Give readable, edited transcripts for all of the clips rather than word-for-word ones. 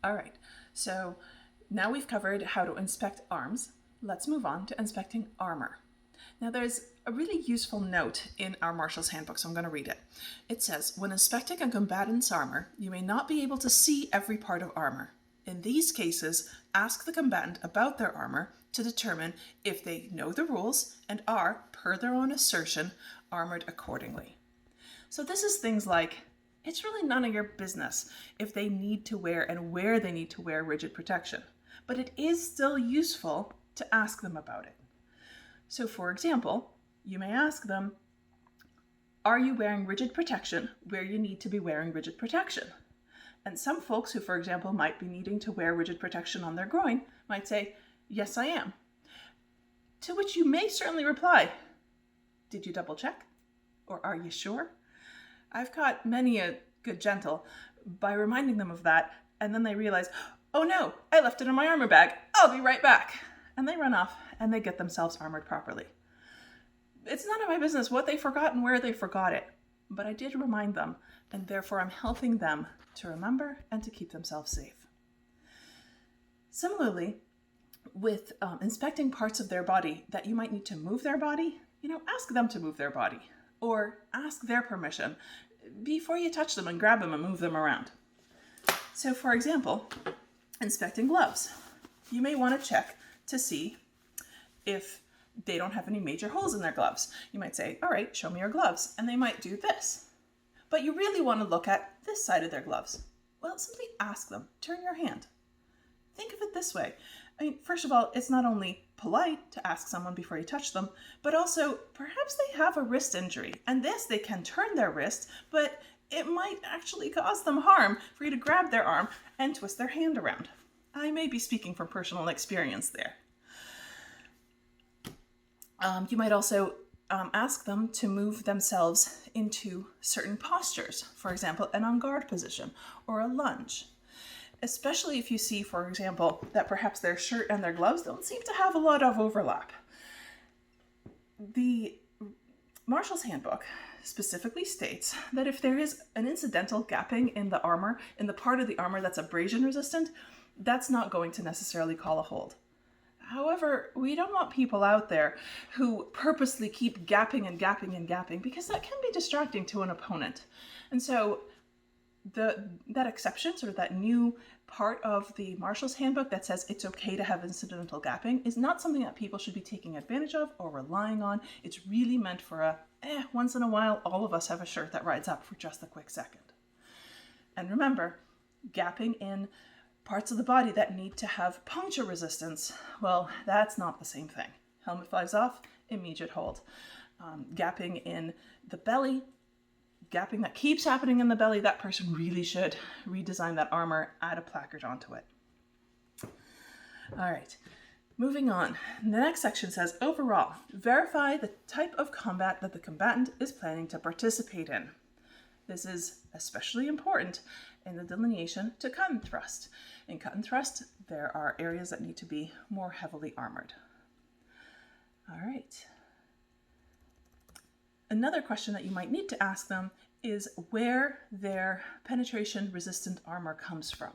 All right, so now we've covered how to inspect arms. Let's move on to inspecting armor. Now there's a really useful note in our Marshal's Handbook, so I'm going to read it. It says, when inspecting a combatant's armor, you may not be able to see every part of armor. In these cases, ask the combatant about their armor to determine if they know the rules and are, per their own assertion, armored accordingly. So this is things like, it's really none of your business if they need to wear and where they need to wear rigid protection, but it is still useful to ask them about it. So for example, you may ask them, are you wearing rigid protection where you need to be wearing rigid protection? And some folks who, for example, might be needing to wear rigid protection on their groin might say, yes, I am. To which you may certainly reply, did you double check? Or are you sure? I've caught many a good gentle by reminding them of that, and then they realize, oh no, I left it in my armor bag. I'll be right back. And they run off and they get themselves armored properly. It's none of my business what they forgot and where they forgot it, but I did remind them, and therefore I'm helping them to remember and to keep themselves safe. Similarly, with inspecting parts of their body that you might need to move their body, ask them to move their body or ask their permission before you touch them and grab them and move them around. So for example, inspecting gloves. You may want to check to see if they don't have any major holes in their gloves. You might say, all right, show me your gloves. And they might do this. But you really want to look at this side of their gloves. Well, simply ask them, turn your hand. Think of it this way. First of all, it's not only polite to ask someone before you touch them, but also perhaps they have a wrist injury. And this, they can turn their wrist, but it might actually cause them harm for you to grab their arm and twist their hand around. I may be speaking from personal experience there. You might also ask them to move themselves into certain postures, for example, an on guard position or a lunge. Especially if you see, for example, that perhaps their shirt and their gloves don't seem to have a lot of overlap. The Marshal's Handbook specifically states that if there is an incidental gapping in the armor, in the part of the armor that's abrasion resistant, that's not going to necessarily call a hold. However, we don't want people out there who purposely keep gapping and gapping and gapping because that can be distracting to an opponent. And so that exception, sort of that new part of the Marshal's Handbook that says it's okay to have incidental gapping is not something that people should be taking advantage of or relying on. It's really meant for once in a while, all of us have a shirt that rides up for just a quick second. And remember, gapping in parts of the body that need to have puncture resistance, well, that's not the same thing. Helmet flies off, immediate hold. Gapping in the belly, gapping that keeps happening in the belly, that person really should redesign that armor, add a placard onto it. All right, moving on. The next section says, overall, verify the type of combat that the combatant is planning to participate in. This is especially important in the delineation to cut and thrust. In cut and thrust, there are areas that need to be more heavily armored. All right. Another question that you might need to ask them is where their penetration-resistant armor comes from.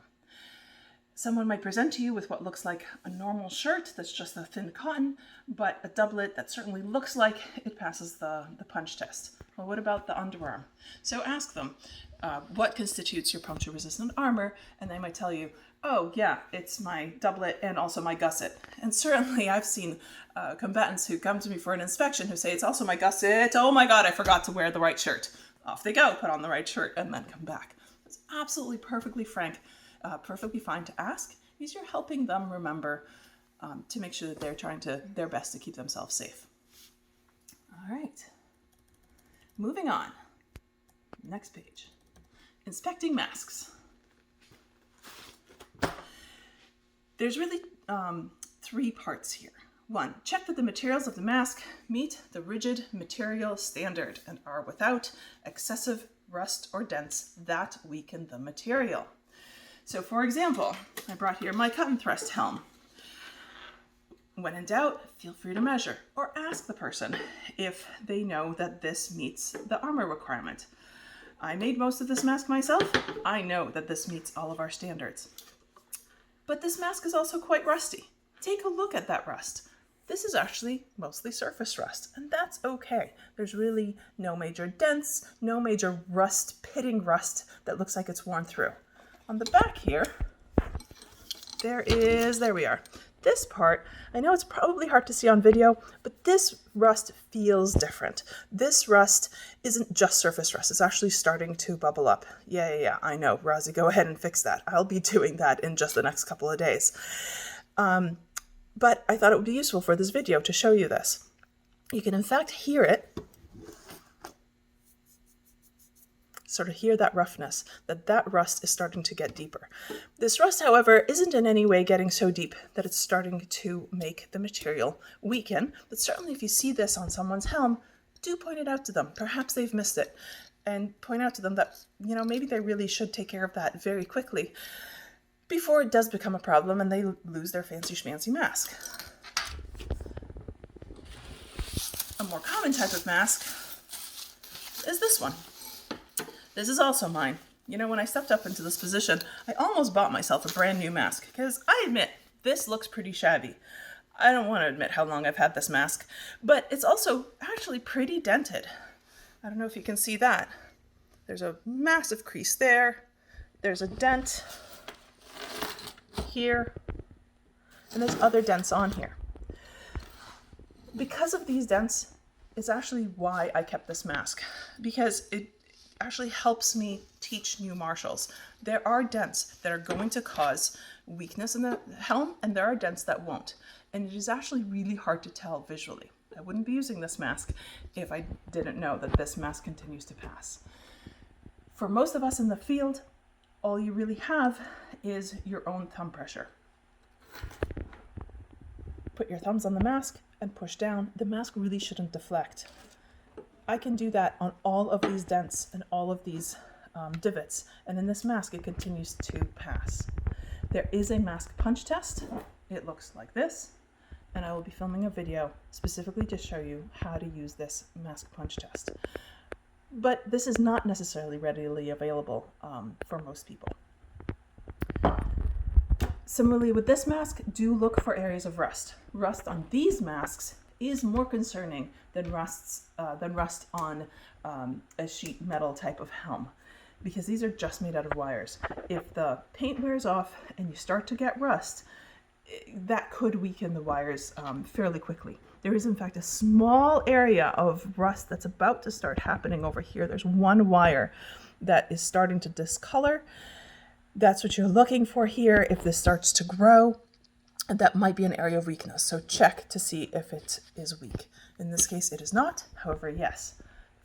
Someone might present to you with what looks like a normal shirt that's just a thin cotton, but a doublet that certainly looks like it passes the punch test. Well, what about the underarm? So ask them, what constitutes your puncture-resistant armor? And they might tell you, oh yeah, it's my doublet and also my gusset. And certainly I've seen combatants who come to me for an inspection who say, it's also my gusset. Oh my God, I forgot to wear the right shirt. Off they go, put on the right shirt, and then come back. It's absolutely perfectly perfectly fine to ask, because you're helping them remember to make sure that they're trying their best to keep themselves safe. All right, moving on. Next page. Inspecting masks. There's really 3 parts here. 1, check that the materials of the mask meet the rigid material standard and are without excessive rust or dents that weaken the material. So for example, I brought here my cut and thrust helm. When in doubt, feel free to measure or ask the person if they know that this meets the armor requirement. I made most of this mask myself. I know that this meets all of our standards. But this mask is also quite rusty. Take a look at that rust. This is actually mostly surface rust, and that's okay. There's really no major dents, no major rust, pitting rust that looks like it's worn through. On the back here, there we are. This part, I know it's probably hard to see on video, but this rust feels different. This rust isn't just surface rust. It's actually starting to bubble up. Yeah, I know. Rosie, go ahead and fix that. I'll be doing that in just the next couple of days. But I thought it would be useful for this video to show you this. You can in fact hear it. Sort of hear that roughness, that rust is starting to get deeper. This rust, however, isn't in any way getting so deep that it's starting to make the material weaken. But certainly if you see this on someone's helm, do point it out to them. Perhaps they've missed it. And point out to them that, maybe they really should take care of that very quickly before it does become a problem and they lose their fancy schmancy mask. A more common type of mask is this one. This is also mine. When I stepped up into this position, I almost bought myself a brand new mask because I admit this looks pretty shabby. I don't want to admit how long I've had this mask, but it's also actually pretty dented. I don't know if you can see that. There's a massive crease there. There's a dent here, and there's other dents on here. Because of these dents, it's actually why I kept this mask, because it actually helps me teach new marshals. There are dents that are going to cause weakness in the helm, and there are dents that won't. And it is actually really hard to tell visually. I wouldn't be using this mask if I didn't know that this mask continues to pass. For most of us in the field, all you really have is your own thumb pressure. Put your thumbs on the mask and push down. The mask really shouldn't deflect. I can do that on all of these dents and all of these divots, and in this mask it continues to pass. There is a mask punch test. It looks like this, and I will be filming a video specifically to show you how to use this mask punch test. But this is not necessarily readily available for most people. Similarly with this mask, do look for areas of rust. Rust on these masks is more concerning than rust on a sheet metal type of helm, because these are just made out of wires. If the paint wears off and you start to get rust, that could weaken the wires fairly quickly. There is in fact a small area of rust that's about to start happening over here. There's one wire that is starting to discolor. That's what you're looking for here. If this starts to grow, that might be an area of weakness. So check to see if it is weak. In this case, it is not. However, yes,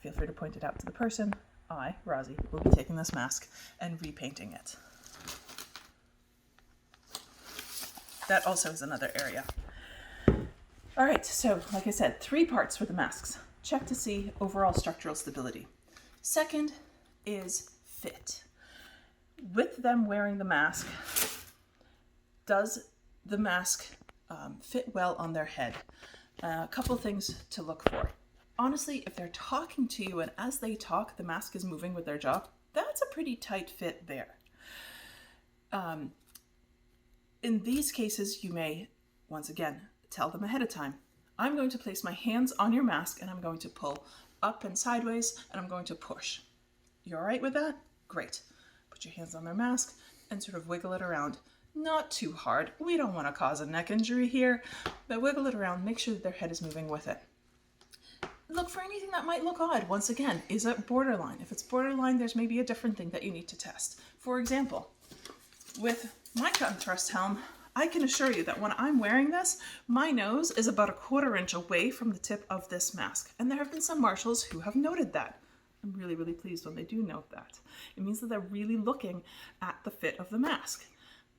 feel free to point it out to the person. I, Rosie, will be taking this mask and repainting it. That also is another area. All right, so like I said, 3 parts for the masks. Check to see overall structural stability. Second is fit. With them wearing the mask, does the mask fit well on their head? A couple things to look for. Honestly, if they're talking to you and as they talk, the mask is moving with their jaw, that's a pretty tight fit there. In these cases, you may, once again, tell them ahead of time, I'm going to place my hands on your mask and I'm going to pull up and sideways and I'm going to push. You all right with that? Great. Put your hands on their mask and sort of wiggle it around. Not too hard. We don't want to cause a neck injury here, but wiggle it around. Make sure that their head is moving with it. Look for anything that might look odd. Once again, is it borderline? If it's borderline, there's maybe a different thing that you need to test. For example, with my cut and thrust helm, I can assure you that when I'm wearing this, my nose is about a 1/4 inch away from the tip of this mask. And there have been some marshals who have noted that. I'm really, really pleased when they do note that. It means that they're really looking at the fit of the mask.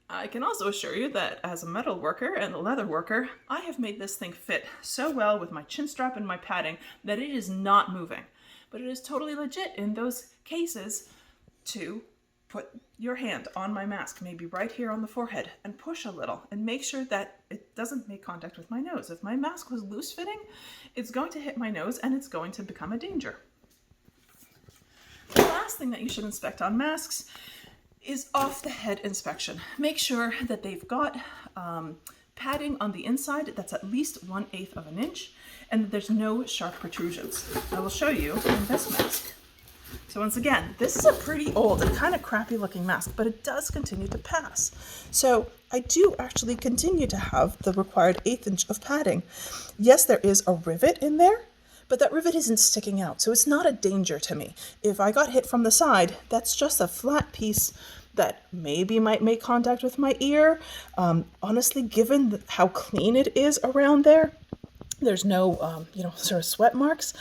I can also assure you that as a metal worker and a leather worker, I have made this thing fit so well with my chin strap and my padding that it is not moving. But it is totally legit in those cases to put your hand on my mask, maybe right here on the forehead, and push a little and make sure that it doesn't make contact with my nose. If my mask was loose fitting, it's going to hit my nose and it's going to become a danger. The last thing that you should inspect on masks is off the head inspection. Make sure that they've got padding on the inside that's at least 1/8 of an inch and that there's no sharp protrusions. I will show you in this mask. So once again, this is a pretty old and kind of crappy looking mask, but it does continue to pass. So I do actually continue to have the required 1/8 inch of padding. Yes, there is a rivet in there, but that rivet isn't sticking out, so it's not a danger to me. If I got hit from the side, that's just a flat piece that maybe might make contact with my ear. Honestly, given how clean it is around there, there's no, sort of sweat marks.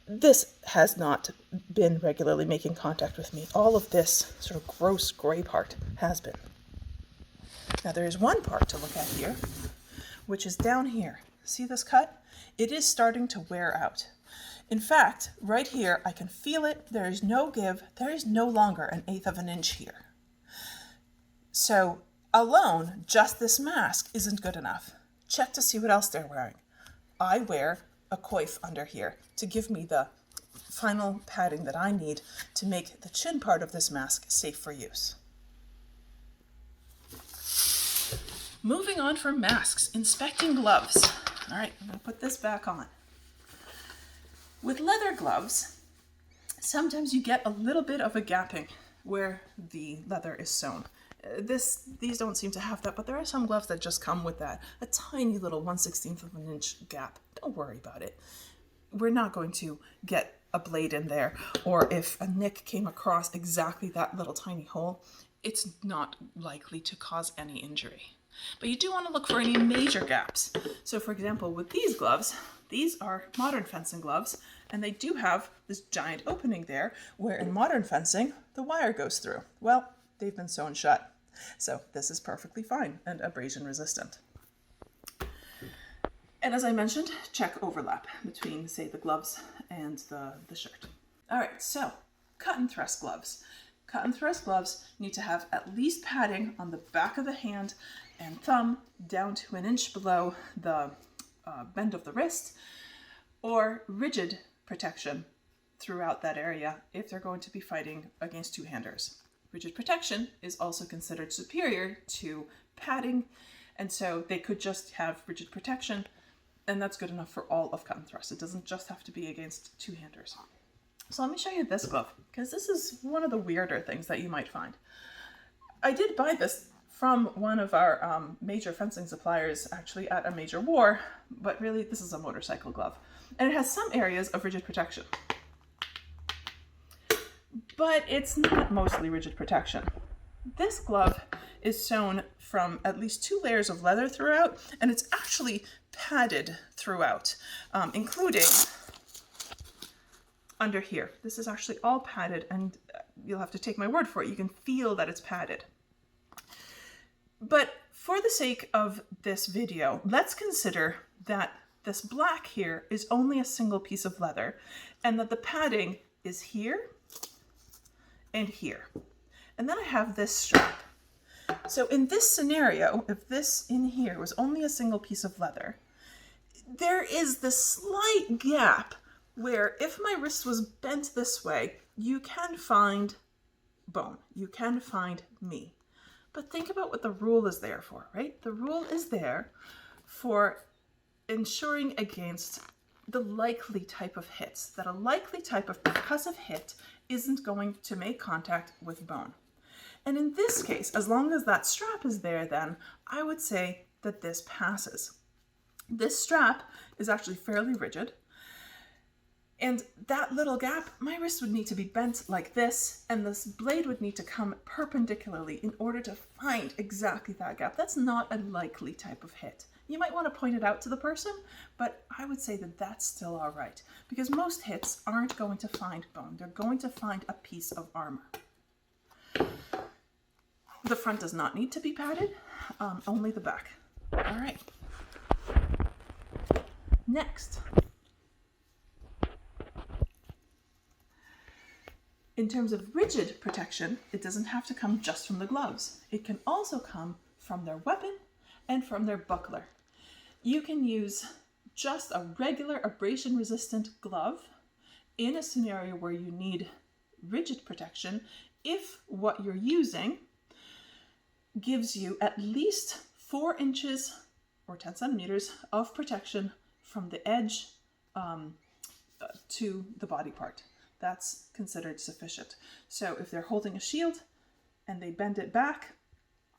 This has not been regularly making contact with me. All of this sort of gross gray part has been. Now there is one part to look at here, which is down here. See this cut? It is starting to wear out. In fact, right here, I can feel it. There is no give. There is no longer an 1/8 of an inch here. So alone, just this mask isn't good enough. Check to see what else they're wearing. I wear a coif under here to give me the final padding that I need to make the chin part of this mask safe for use. Moving on from masks, inspecting gloves. All right, I'm going to put this back on. With leather gloves, sometimes you get a little bit of a gapping where the leather is sewn. These don't seem to have that, but there are some gloves that just come with that. A tiny little 1/16 of an inch gap. Don't worry about it. We're not going to get a blade in there, or if a nick came across exactly that little tiny hole, it's not likely to cause any injury. But you do want to look for any major gaps. So for example, with these gloves, these are modern fencing gloves, and they do have this giant opening there, where in modern fencing, the wire goes through. Well, they've been sewn shut. So this is perfectly fine and abrasion resistant. And as I mentioned, check overlap between, say, the gloves and the shirt. All right, so cut and thrust gloves. Cut and thrust gloves need to have at least padding on the back of the hand and thumb down to 1 inch below the bend of the wrist, or rigid protection throughout that area if they're going to be fighting against two-handers. Rigid protection is also considered superior to padding, and so they could just have rigid protection, and that's good enough for all of cut and thrust. It doesn't just have to be against two-handers. So let me show you this glove, because this is one of the weirder things that you might find. I did buy this from one of our major fencing suppliers, actually at a major war, but really this is a motorcycle glove. And it has some areas of rigid protection. But it's not mostly rigid protection. This glove is sewn from at least 2 layers of leather throughout, and it's actually padded throughout, including under here. This is actually all padded, and you'll have to take my word for it. You can feel that it's padded. But for the sake of this video, let's consider that this black here is only a single piece of leather, and that the padding is here and here. And then I have this strap. So in this scenario, if this in here was only a single piece of leather, there is this slight gap where if my wrist was bent this way, you can find bone, you can find me. But think about what the rule is there for, right? The rule is there for ensuring against the likely type of hits, that a likely type of percussive hit isn't going to make contact with bone. And in this case, as long as that strap is there, then I would say that this passes. This strap is actually fairly rigid, and that little gap, my wrist would need to be bent like this, and this blade would need to come perpendicularly in order to find exactly that gap. That's not a likely type of hit. You might want to point it out to the person, but I would say that that's still all right, because most hits aren't going to find bone. They're going to find a piece of armor. The front does not need to be padded, only the back. All right. Next. In terms of rigid protection, it doesn't have to come just from the gloves. It can also come from their weapon and from their buckler. You can use just a regular abrasion-resistant glove in a scenario where you need rigid protection if what you're using gives you at least 4 inches or 10 centimeters of protection from the edge to the body part. That's considered sufficient. So if they're holding a shield and they bend it back,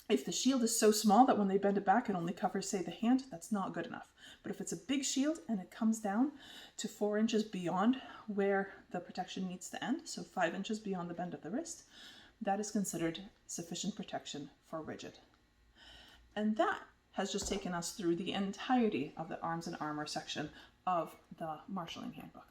if the shield is so small that when they bend it back it only covers, say, the hand, that's not good enough. But if it's a big shield and it comes down to 4 inches beyond where the protection needs to end, so 5 inches beyond the bend of the wrist, that is considered sufficient protection for rigid. And that has just taken us through the entirety of the arms and armor section of the marshalling handbook.